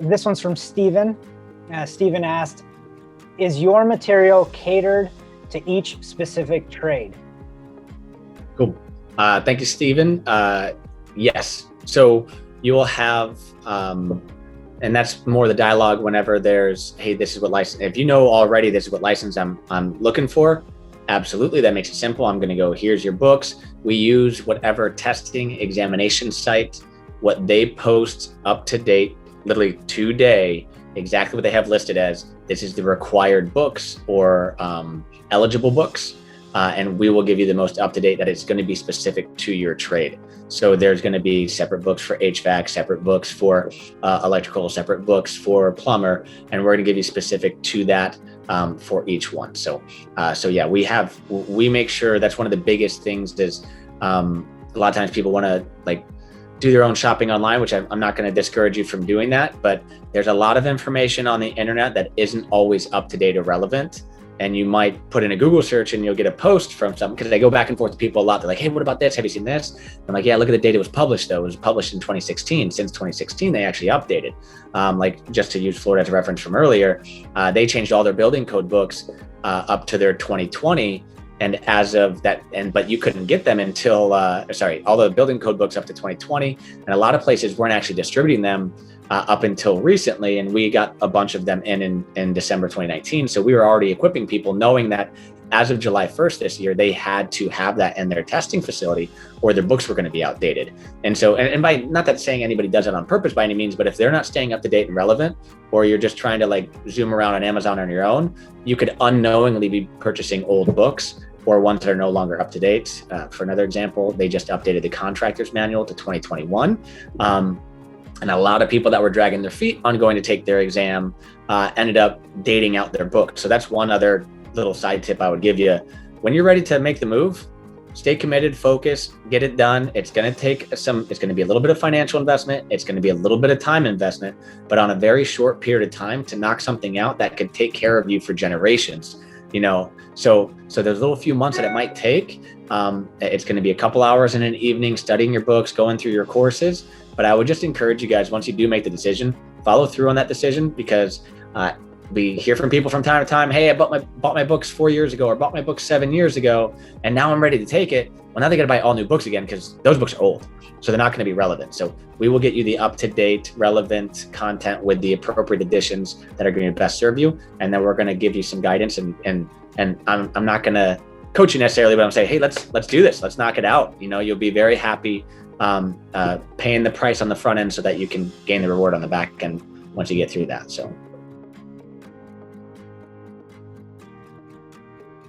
This one's from Steven. Steven asked, is your material catered to each specific trade? Cool. Thank you, Steven. Yes. So you will have, and that's more the dialogue whenever there's, hey, this is what license, if you know already this is what license I'm looking for, absolutely, that makes it simple. I'm going to go, here's your books. We use whatever testing examination site, what they post up to date, literally today, exactly what they have listed as, this is the required books or eligible books. And we will give you the most up-to-date that it's going to be specific to your trade. So there's going to be separate books for HVAC, separate books for electrical, separate books for plumber, and we're going to give you specific to that for each one. So yeah, we make sure that's one of the biggest things is a lot of times people want to like do their own shopping online, which I'm not going to discourage you from doing that, but there's a lot of information on the internet that isn't always up to date or relevant. And you might put in a Google search and you'll get a post from something, because I go back and forth to people a lot. They're like, hey, what about this? Have you seen this? I'm like, yeah, look at the date it was published though. It was published in 2016. Since 2016, they actually updated. Like just to use Florida as a reference from earlier, they changed all their building code books up to their 2020. And as of that, but you couldn't get them until, all the building code books up to 2020. And a lot of places weren't actually distributing them up until recently. And we got a bunch of them in December 2019. So we were already equipping people knowing that as of July 1st this year, they had to have that in their testing facility or their books were going to be outdated. And so, and by not that saying anybody does it on purpose by any means, but if they're not staying up to date and relevant, or you're just trying to like zoom around on Amazon on your own, you could unknowingly be purchasing old books or ones that are no longer up to date. For another example, they just updated the Contractor's Manual to 2021. And a lot of people that were dragging their feet on going to take their exam ended up dating out their book. So that's one other little side tip I would give you. When you're ready to make the move, stay committed, focus, get it done. It's going to take it's going to be a little bit of financial investment. It's going to be a little bit of time investment, but on a very short period of time to knock something out that could take care of you for generations. So there's a little few months that it might take. It's going to be a couple hours in an evening studying your books, going through your courses. But I would just encourage you guys, once you do make the decision, follow through on that decision, because we hear from people from time to time, hey, I bought my books 4 years ago, or bought my books 7 years ago, and now I'm ready to take it. Well, now they got to buy all new books again because those books are old. So they're not going to be relevant. So we will get you the up-to-date, relevant content with the appropriate additions that are going to best serve you. And then we're going to give you some guidance. And I'm not going to coach you necessarily, but I'm saying, hey, let's do this. Let's knock it out. You'll be very happy paying the price on the front end so that you can gain the reward on the back end once you get through that. So